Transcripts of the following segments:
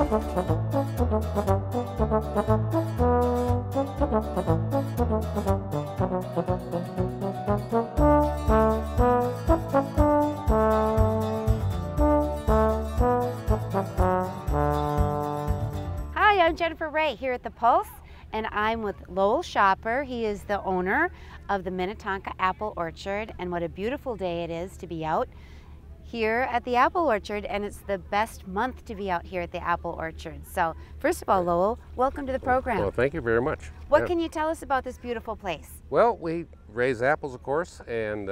I'm Jennifer Ray here at the Pulse, and I'm with Lowell Schaper. He is the owner of the Minnetonka Apple Orchard, and what a beautiful day it is to be out here at the Apple Orchard, and it's the best month to be out here at the Apple Orchard. So first of all, Lowell, welcome to the program. Well, thank you very much. What can you tell us about this beautiful place? Well, we raise apples, of course, and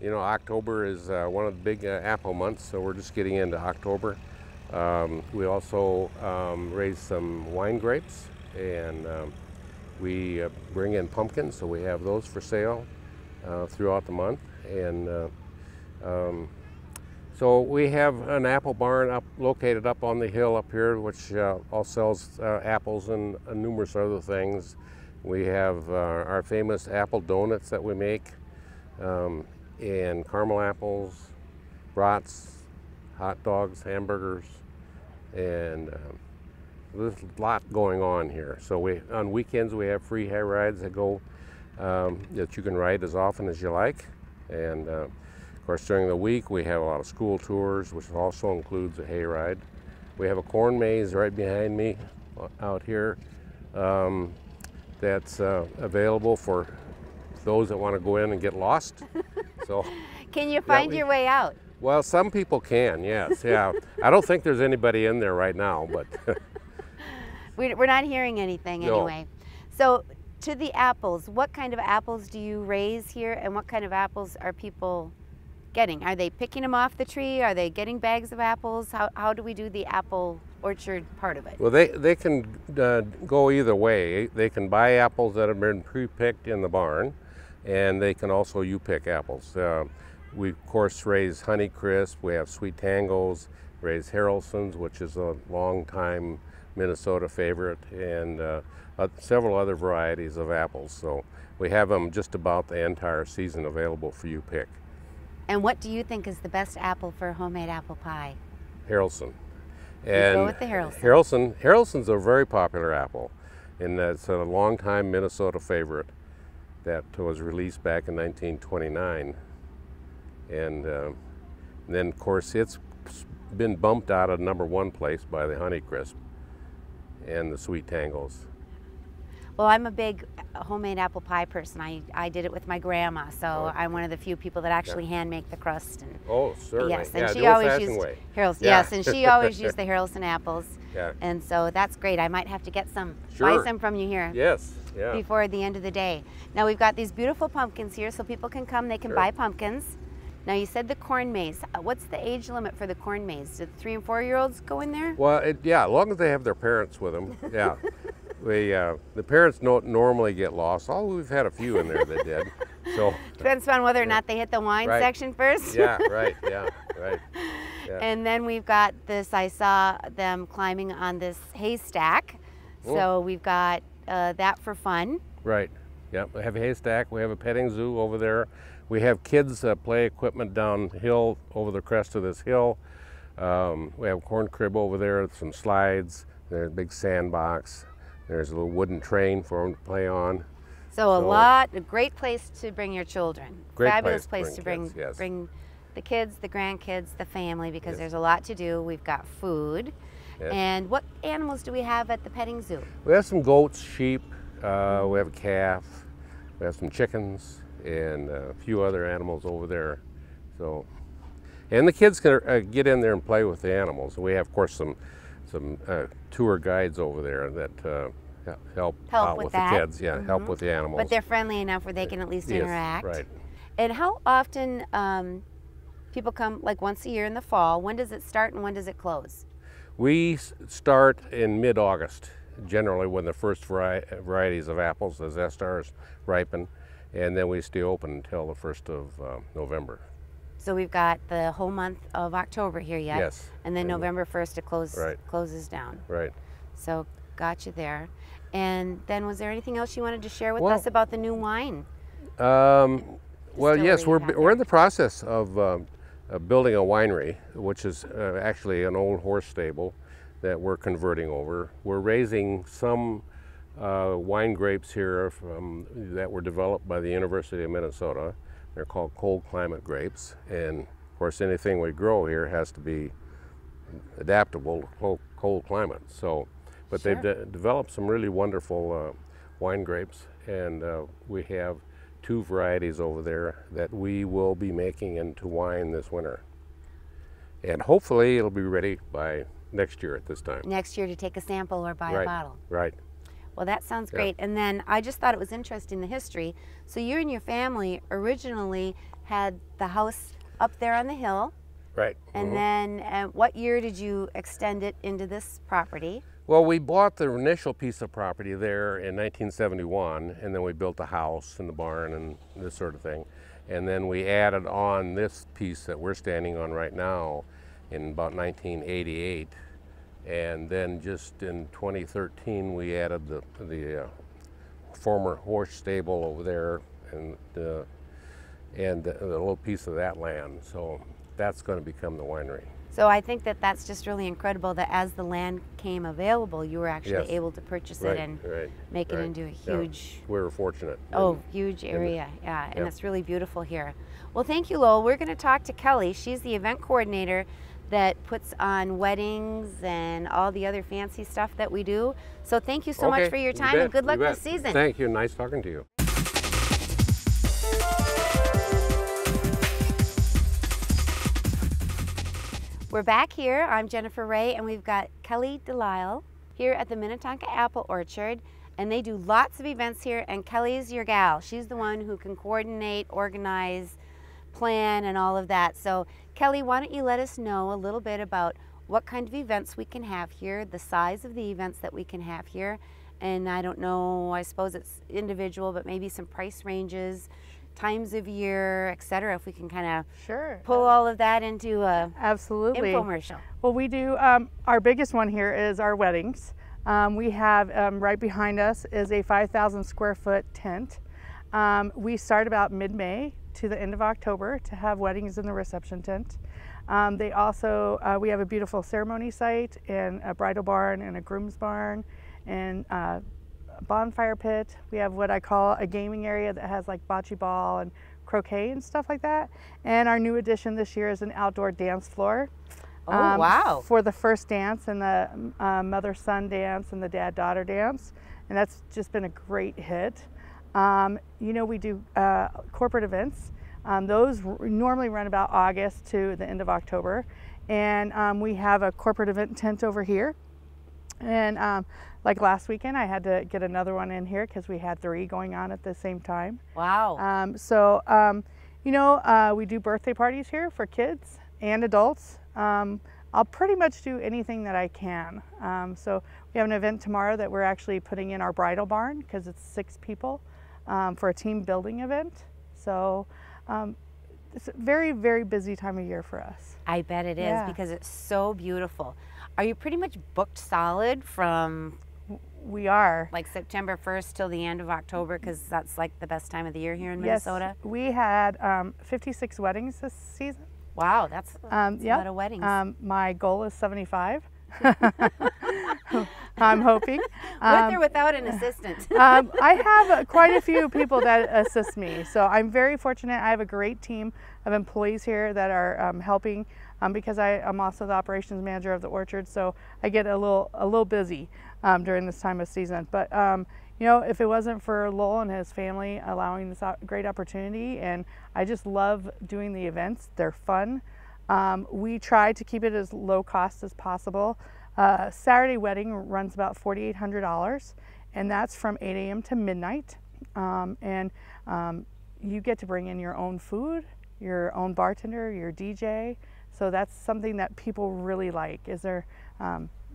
you know, October is one of the big apple months, so we're just getting into October. We also raise some wine grapes, and we bring in pumpkins, so we have those for sale throughout the month. And so we have an apple barn located up on the hill up here, which all sells apples and numerous other things. We have our famous apple donuts that we make, and caramel apples, brats, hot dogs, hamburgers, and there's a lot going on here. So on weekends we have free hay rides that go that you can ride as often as you like, and of course during the week we have a lot of school tours, which also includes a hay ride. We have a corn maze right behind me out here that's available for those that want to go in and get lost. So can you find your way out? Well, some people can, yes, yeah. I don't think there's anybody in there right now, but we're not hearing anything anyway. So to the apples, what kind of apples do you raise here, and what kind of apples are people getting? Are they picking them off the tree? Are they getting bags of apples? How do we do the apple orchard part of it? Well, they can go either way. They can buy apples that have been pre-picked in the barn, and they can also you-pick apples. We, of course, raise Honeycrisp, we have Sweet Tangos, raise Haraldsons, which is a long-time Minnesota favorite, and several other varieties of apples. So we have them just about the entire season available for you pick. And what do you think is the best apple for homemade apple pie? Haraldson. And go with the Haraldson. Haraldson's a very popular apple, and it's a long-time Minnesota favorite that was released back in 1929. And then, of course, it's been bumped out of #1 place by the Honeycrisp and the Sweet Tangos. Well, I'm a big homemade apple pie person. I did it with my grandma, so I'm one of the few people that actually hand make the crust. And oh, certainly. Yes, and yeah, she always used Haraldson. Yeah. Yes, and she always used the Haraldson apples. Yeah. And so that's great. I might have to get some, Sure. buy some from you here. Yes. Yeah. Before the end of the day. Now we've got these beautiful pumpkins here, so people can come. They can buy pumpkins. Now you said the corn maze. What's the age limit for the corn maze? Do 3- and 4-year-olds go in there? Well, yeah, as long as they have their parents with them. Yeah. The parents don't normally get lost, although we've had a few in there that did. So depends on whether or not they hit the wine section first. Yeah, right, yeah, right. Yeah. And then we've got this, I saw them climbing on this haystack. So we've got that for fun. Right, yeah, we have a haystack, we have a petting zoo over there. We have kids play equipment downhill over the crest of this hill. We have a corn crib over there, some slides, there's a big sandbox, there's a little wooden train for them to play on. So a great place to bring your children. Fabulous place to bring the kids, the grandkids, the family, because there's a lot to do. We've got food. Yes. And what animals do we have at the petting zoo? We have some goats, sheep, we have a calf, we have some chickens, and a few other animals over there. So, and the kids can get in there and play with the animals. We have, of course, some tour guides over there that help out with the kids. Yeah, help with the animals. But they're friendly enough where they can at least interact. Right. And how often people come? Like once a year in the fall. When does it start and when does it close? We start in mid-August, generally when the first varieties of apples, the zestars, ripen. And then we stay open until the 1st of November. So we've got the whole month of October here yet. Yes. And then November 1st it closes down. Right. So got you there. And then was there anything else you wanted to share with us about the new wine? Well, yes, we're in the process of building a winery, which is actually an old horse stable that we're converting over. We're raising some wine grapes here that were developed by the University of Minnesota. They're called cold climate grapes, and of course anything we grow here has to be adaptable to cold climate. So, but Sure. they've developed some really wonderful wine grapes, and we have 2 varieties over there that we will be making into wine this winter. And hopefully it'll be ready by next year at this time. Next year to take a sample or buy a Right, bottle. right. Well, that sounds Yeah. great. And then I just thought it was interesting, the history. So you and your family originally had the house up there on the hill. Right. And then what year did you extend it into this property? Well, we bought the initial piece of property there in 1971, and then we built a house and the barn and this sort of thing. And then we added on this piece that we're standing on right now in about 1988. And then just in 2013, we added the former horse stable over there and a little piece of that land. So that's going to become the winery. So I think that that's just really incredible that as the land came available, you were actually Yes. able to purchase Right, it and right, make it right. into a Yeah. huge, We were fortunate. oh, huge area. Yeah, and yeah. it's really beautiful here. Well, thank you, Lowell. We're going to talk to Kelly. She's the event coordinator that puts on weddings and all the other fancy stuff that we do. So thank you so much Okay, for your you time bet, and good luck you this bet. season. Thank you. Nice talking to you. We're back here. I'm Jennifer Ray, and we've got Kelly Delisle here at the Minnetonka Apple Orchard, and they do lots of events here, and Kelly's your gal. She's the one who can coordinate, organize, plan, and all of that. So Kelly, why don't you let us know a little bit about what kind of events we can have here, the size of the events that we can have here, and I don't know, I suppose it's individual, but maybe some price ranges, times of year, etc. If we can kind of Sure. pull all of that into a Absolutely. infomercial. Well, we do, our biggest one here is our weddings. We have right behind us is a 5,000 square foot tent. We start about mid-May to the end of October to have weddings in the reception tent. They also, we have a beautiful ceremony site and a bridal barn and a groom's barn and a bonfire pit. We have what I call a gaming area that has like bocce ball and croquet and stuff like that. And our new addition this year is an outdoor dance floor. Oh, wow. For the first dance and the mother-son dance and the dad-daughter dance. And that's just been a great hit. You know, we do corporate events. Those normally run about August to the end of October. And we have a corporate event tent over here. And like last weekend, I had to get another one in here because we had 3 going on at the same time. Wow. You know, we do birthday parties here for kids and adults. I'll pretty much do anything that I can. So we have an event tomorrow that we're actually putting in our bridal barn because it's 6 people for a team building event. So it's a very, very busy time of year for us. I bet it is Yeah. because it's so beautiful. Are you pretty much booked solid from We are. like September 1st till the end of October because that's like the best time of the year here in Yes, Minnesota? we had 56 weddings this season. Wow, that's a Yeah. lot of weddings. My goal is 75. I'm hoping. With or without an assistant? I have quite a few people that assist me, so I'm very fortunate. I have a great team of employees here that are helping because I'm also the operations manager of the orchard, so I get a little busy during this time of season. But you know, if it wasn't for Lowell and his family allowing this great opportunity, and I just love doing the events. They're fun. We try to keep it as low cost as possible. Saturday wedding runs about $4,800, and that's from 8 a.m. to midnight. You get to bring in your own food, your own bartender, your DJ. So that's something that people really like. Is there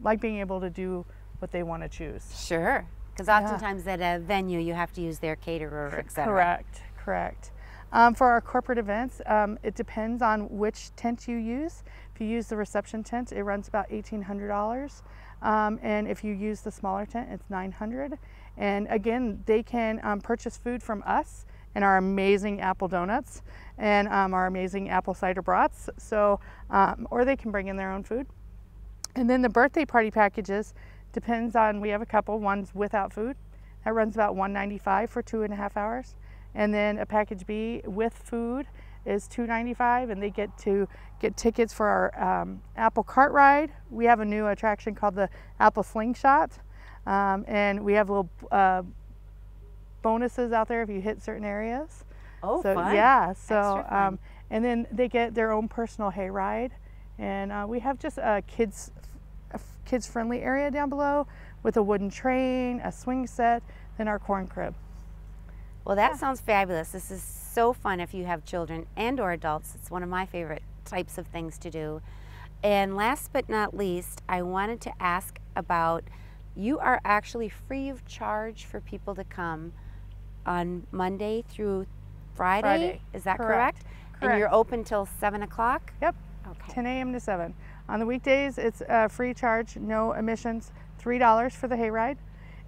like being able to do what they want to choose. Sure, because oftentimes at a venue you have to use their caterer, etc. Correct. For our corporate events, it depends on which tent you use. If you use the reception tent, it runs about $1,800. And if you use the smaller tent, it's $900. And again, they can purchase food from us and our amazing apple donuts and our amazing apple cider brats. So, or they can bring in their own food. And then the birthday party packages depends on, we have a couple, one's without food. That runs about $195 for 2.5 hours. And then a package B with food is $295, and they get to get tickets for our apple cart ride. We have a new attraction called the Apple Slingshot. And we have little bonuses out there if you hit certain areas. Oh, so, fun. Yeah, Extra fun. and then they get their own personal hay ride. And we have just a kids friendly area down below with a wooden train, a swing set, and our corn crib. Well, that sounds fabulous. This is so fun if you have children and or adults. It's one of my favorite types of things to do. And last but not least, I wanted to ask about, you are actually free of charge for people to come on Monday through Friday. Is that correct? And you're open till 7 o'clock? Yep. Okay. 10 a.m. to 7. On the weekdays, it's free charge, no admissions, $3 for the hayride.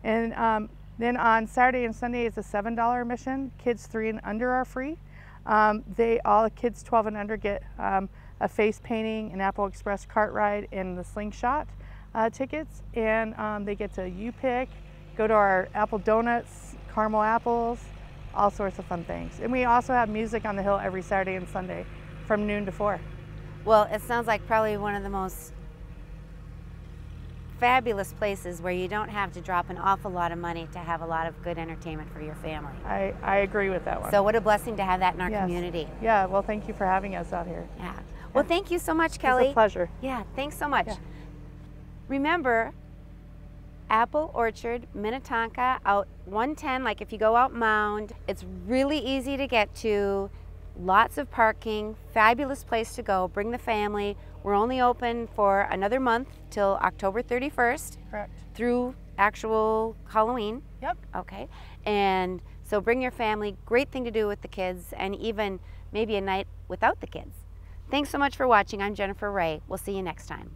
And then on Saturday and Sunday, it's a $7 admission. Kids 3 and under are free. All kids 12 and under get a face painting, an Apple Express cart ride, and the Slingshot tickets. And they get to U-Pick, go to our apple donuts, caramel apples, all sorts of fun things. And we also have music on the hill every Saturday and Sunday from noon to 4. Well, it sounds like probably one of the most fabulous places where you don't have to drop an awful lot of money to have a lot of good entertainment for your family. I agree with that one. So what a blessing to have that in our community. Yeah, well, thank you for having us out here. Yeah. Well, thank you so much, Kelly. It's a pleasure. Yeah, thanks so much. Yeah. Remember, Apple Orchard, Minnetonka, out 110, like if you go out Mound, it's really easy to get to, lots of parking, fabulous place to go, bring the family. We're only open for another month till October 31st. Correct. Through actual Halloween. Yep. Okay. And so bring your family, great thing to do with the kids, and even maybe a night without the kids. Thanks so much for watching. I'm Jennifer Ray. We'll see you next time.